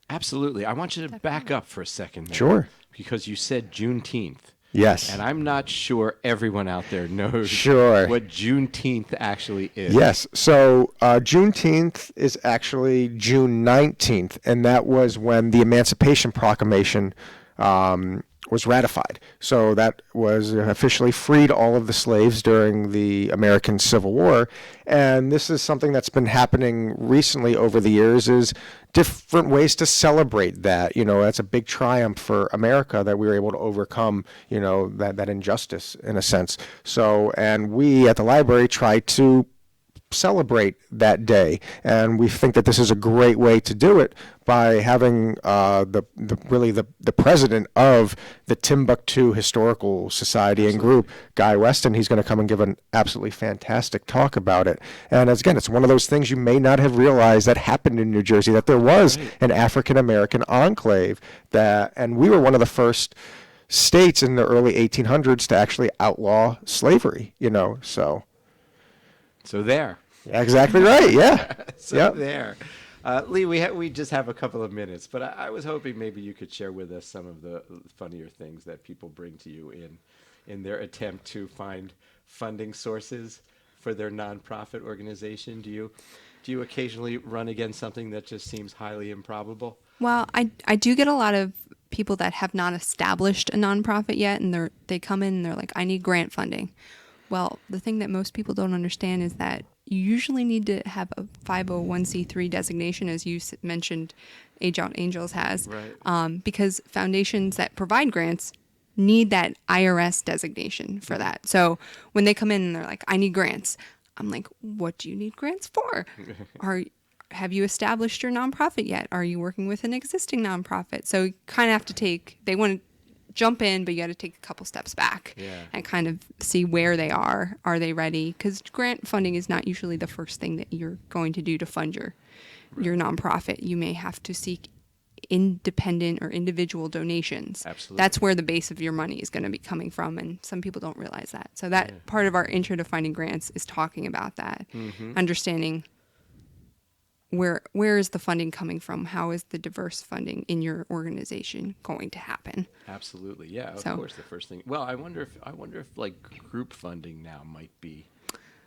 Absolutely. I want you to back up for a second there. Sure. Because you said Juneteenth. Yes. And I'm not sure everyone out there knows what Juneteenth actually is. Yes. So Juneteenth is actually June 19th, and that was when the Emancipation Proclamation was ratified. So that was officially freed all of the slaves during the American Civil War. And this is something that's been happening recently over the years, is different ways to celebrate that. That's a big triumph for America that we were able to overcome, that injustice in a sense. So, and we at the library try to celebrate that day, and we think that this is a great way to do it by having the president of the Timbuktu Historical Society and Group, Guy Weston. He's going to come and give an absolutely fantastic talk about it. And again, it's one of those things you may not have realized that happened in New Jersey, that there was an African American enclave, and we were one of the first states in the early 1800s to actually outlaw slavery. So there. Exactly right. Yeah. There. Lee, we just have a couple of minutes, but I was hoping maybe you could share with us some of the funnier things that people bring to you in their attempt to find funding sources for their nonprofit organization. Do you occasionally run against something that just seems highly improbable? Well, I do get a lot of people that have not established a nonprofit yet, and they come in and they're like, I need grant funding. Well, the thing that most people don't understand is that you usually need to have a 501c3 designation, as you mentioned, Age Out Angels has, right. Because foundations that provide grants need that IRS designation for that. So when they come in and they're like, I need grants, I'm like, what do you need grants for? Have you established your nonprofit yet? Are you working with an existing nonprofit? So you kind of have to they want to jump in, but you got to take a couple steps back and kind of see where they are. Are they ready? Because grant funding is not usually the first thing that you're going to do to fund your nonprofit. You may have to seek independent or individual donations. Absolutely. That's where the base of your money is going to be coming from, and some people don't realize that. So that part of our intro to finding grants is talking about that, understanding where is the funding coming from? How is the diverse funding in your organization going to happen? Absolutely, yeah. Of So- course, the first thing. Well, I wonder if like group funding now might be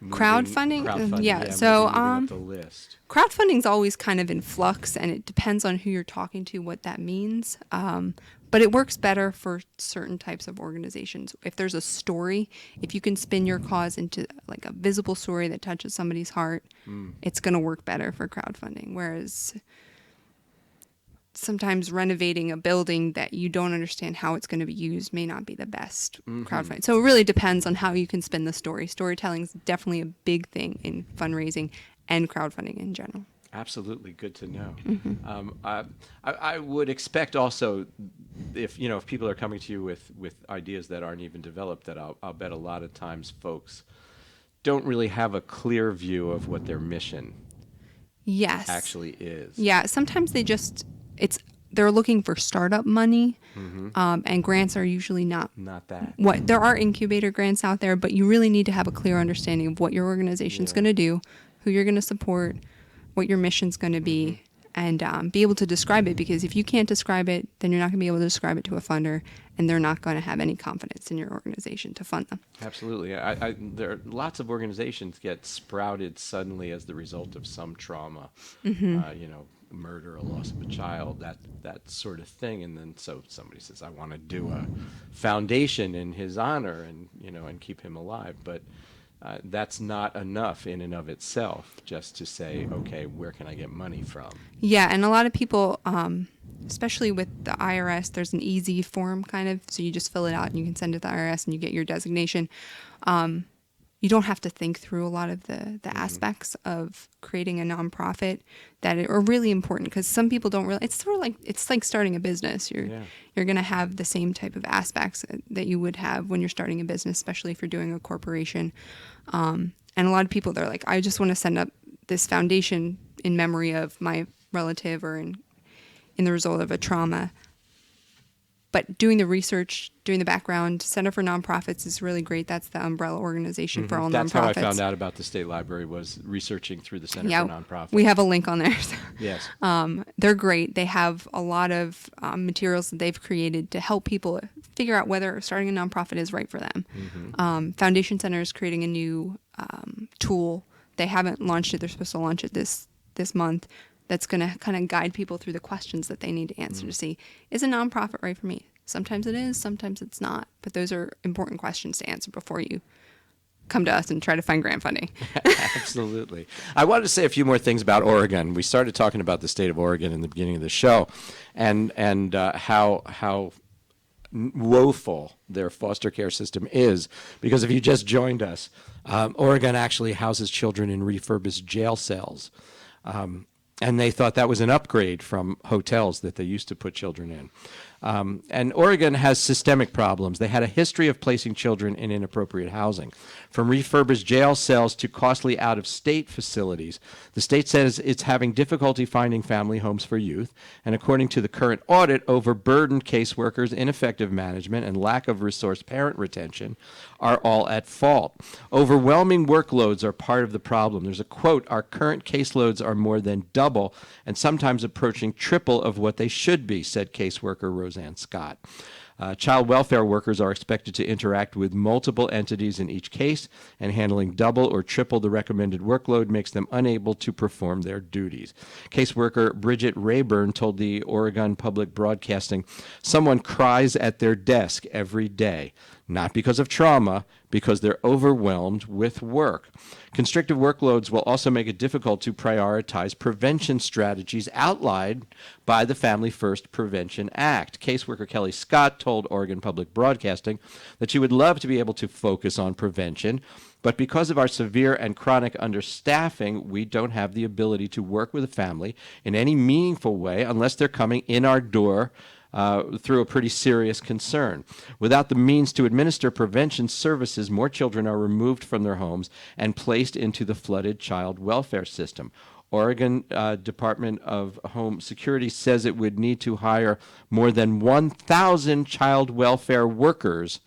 moving, Crowdfunding? Yeah, so, maybe moving up the list. Crowdfunding's always kind of in flux, and it depends on who you're talking to, what that means. But it works better for certain types of organizations. If there's a story, if you can spin your cause into like a visible story that touches somebody's heart, it's going to work better for crowdfunding. Whereas sometimes renovating a building that you don't understand how it's going to be used may not be the best crowdfunding. So it really depends on how you can spin the story. Storytelling is definitely a big thing in fundraising and crowdfunding in general. Absolutely, good to know. I would expect also, if people are coming to you with ideas that aren't even developed, that I'll bet a lot of times folks don't really have a clear view of what their mission Yes. actually is. Yeah, sometimes they're looking for startup money, and grants are usually not Not that. what there are incubator grants out there, but you really need to have a clear understanding of what your organization's going to do, who you're going to support, what your mission's going to be, and be able to describe it. Because if you can't describe it, then you're not going to be able to describe it to a funder, and they're not going to have any confidence in your organization to fund them. Absolutely. There are lots of organizations get sprouted suddenly as the result of some trauma, murder, a loss of a child, that sort of thing. And then so somebody says, I want to do a foundation in his honor and keep him alive. But that's not enough in and of itself just to say, okay, where can I get money from? Yeah, and a lot of people, especially with the IRS, there's an easy form kind of, so you just fill it out and you can send it to the IRS and you get your designation. You don't have to think through a lot of the aspects of creating a nonprofit that are really important, because some people don't really. It's like starting a business. You're going to have the same type of aspects that you would have when you're starting a business, especially if you're doing a corporation. And a lot of people, they're like, I just want to send up this foundation in memory of my relative or in the result of a trauma. But doing the research, doing the background, Center for Nonprofits is really great. That's the umbrella organization for all That's nonprofits. how I found out about the State Library, was researching through the Center for Nonprofits. We have a link on there. So. Yes. They're great. They have a lot of materials that they've created to help people figure out whether starting a nonprofit is right for them. Foundation Center is creating a new tool. They haven't launched it. They're supposed to launch it this month. That's going to kind of guide people through the questions that they need to answer to see, is a nonprofit right for me? Sometimes it is, sometimes it's not. But those are important questions to answer before you come to us and try to find grant funding. Absolutely. I wanted to say a few more things about Oregon. We started talking about the state of Oregon in the beginning of the show, and how woeful their foster care system is. Because if you just joined us, Oregon actually houses children in refurbished jail cells. And they thought that was an upgrade from hotels that they used to put children in. And Oregon has systemic problems. They had a history of placing children in inappropriate housing. From refurbished jail cells to costly out-of-state facilities, the state says it's having difficulty finding family homes for youth. And according to the current audit, overburdened caseworkers, ineffective management, and lack of resource parent retention are all at fault. Overwhelming workloads are part of the problem. There's a quote, "Our current caseloads are more than double and sometimes approaching triple of what they should be," said caseworker Roseanne Scott. Child welfare workers are expected to interact with multiple entities in each case, and handling double or triple the recommended workload makes them unable to perform their duties. Caseworker Bridget Rayburn told the Oregon Public Broadcasting, "Someone cries at their desk every day, not because of trauma, because they're overwhelmed with work." Constrictive workloads will also make it difficult to prioritize prevention strategies outlined by the Family First Prevention Act. Caseworker Kelly Scott told Oregon Public Broadcasting that she would love to be able to focus on prevention, but because of our severe and chronic understaffing, we don't have the ability to work with a family in any meaningful way unless they're coming in our door through a pretty serious concern. Without the means to administer prevention services, more children are removed from their homes and placed into the flooded child welfare system. Oregon Department of Home Security says it would need to hire more than 1,000 child welfare workers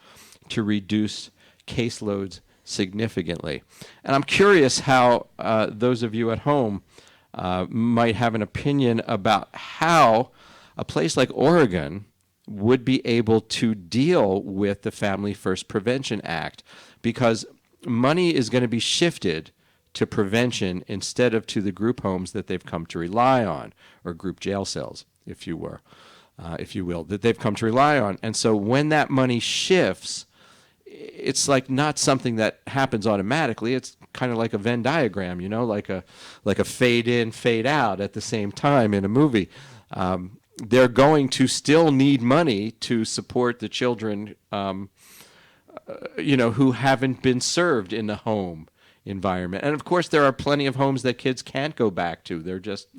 to reduce caseloads significantly. And I'm curious how those of you at home might have an opinion about how a place like Oregon would be able to deal with the Family First Prevention Act, because money is going to be shifted to prevention instead of to the group homes that they've come to rely on, or group jail cells, if you will, that they've come to rely on. And so when that money shifts, it's like not something that happens automatically. It's kind of like a Venn diagram, like a fade in, fade out at the same time in a movie. They're going to still need money to support the children, who haven't been served in the home environment. And of course, there are plenty of homes that kids can't go back to. They're just,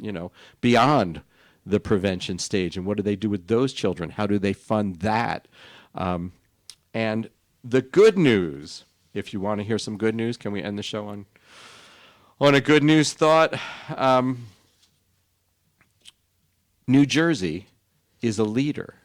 beyond the prevention stage. And what do they do with those children? How do they fund that? And the good news, if you want to hear some good news, can we end the show on a good news thought? New Jersey is a leader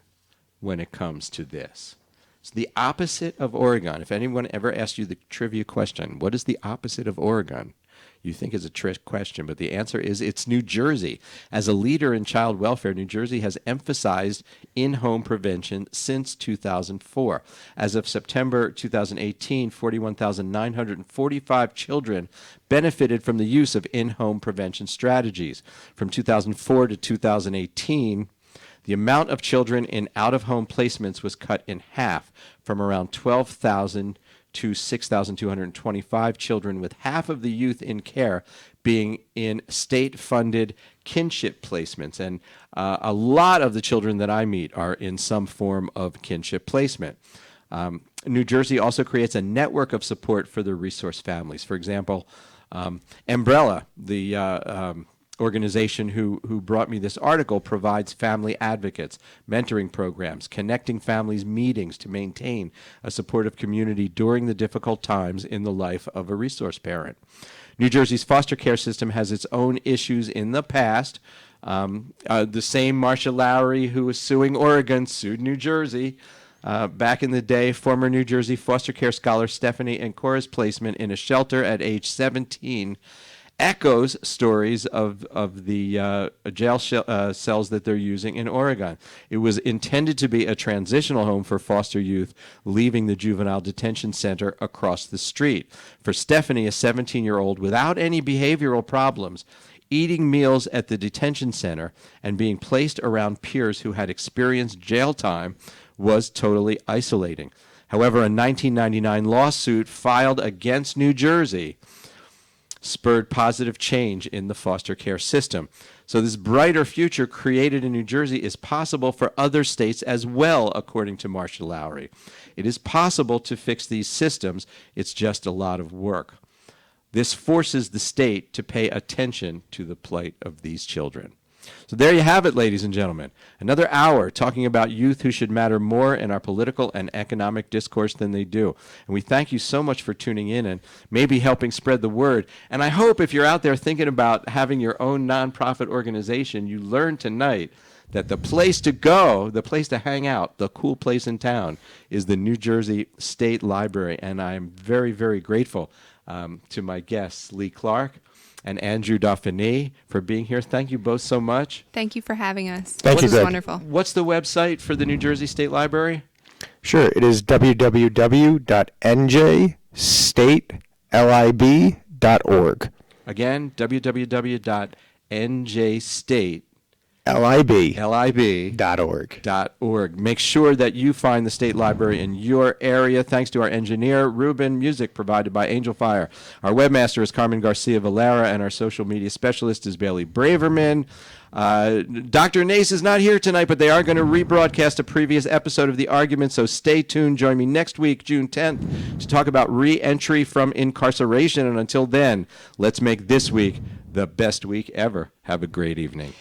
when it comes to this. It's the opposite of Oregon. If anyone ever asked you the trivia question, what is the opposite of Oregon? You think it's a trick question, but the answer is it's New Jersey. As a leader in child welfare, New Jersey has emphasized in-home prevention since 2004. As of September 2018, 41,945 children benefited from the use of in-home prevention strategies. From 2004 to 2018, the amount of children in out-of-home placements was cut in half, from around 12,000 to 6,225 children, with half of the youth in care being in state-funded kinship placements. And a lot of the children that I meet are in some form of kinship placement. New Jersey also creates a network of support for the resource families. For example, Umbrella, the organization who brought me this article, provides family advocates, mentoring programs, connecting families meetings to maintain a supportive community during the difficult times in the life of a resource parent. New Jersey's foster care system has its own issues in the past. The same Marcia Lowry who was suing Oregon sued New Jersey. Back in the day, former New Jersey foster care scholar Stephanie Ancora's placement in a shelter at age 17 echoes stories of the jail cells that they're using in Oregon. It was intended to be a transitional home for foster youth leaving the juvenile detention center across the street. For Stephanie, a 17-year-old without any behavioral problems, eating meals at the detention center and being placed around peers who had experienced jail time was totally isolating. However, a 1999 lawsuit filed against New Jersey spurred positive change in the foster care system. So this brighter future created in New Jersey is possible for other states as well, according to Marcia Lowry. It is possible to fix these systems. It's just a lot of work. This forces the state to pay attention to the plight of these children. So there you have it, ladies and gentlemen. Another hour talking about youth who should matter more in our political and economic discourse than they do. And we thank you so much for tuning in and maybe helping spread the word. And I hope if you're out there thinking about having your own nonprofit organization, you learned tonight that the place to go, the place to hang out, the cool place in town is the New Jersey State Library. And I'm very, very grateful to my guests, Lee Clark and Andrew Dauphiné, for being here. Thank you both so much. Thank you for having us. Thank you, This was Greg. wonderful. What's the website for the New Jersey State Library? Sure, it is www.njstatelib.org. Again, www.njstate.org. LIB.org. Make sure that you find the state library in your area. Thanks to our engineer, Ruben. Music provided by Angel Fire. Our webmaster is Carmen Garcia Valera, and our social media specialist is Bailey Braverman. Dr. Nace is not here tonight, but they are going to rebroadcast a previous episode of The Argument, so stay tuned. Join me next week, June 10th, to talk about re-entry from incarceration. And until then, let's make this week the best week ever. Have a great evening.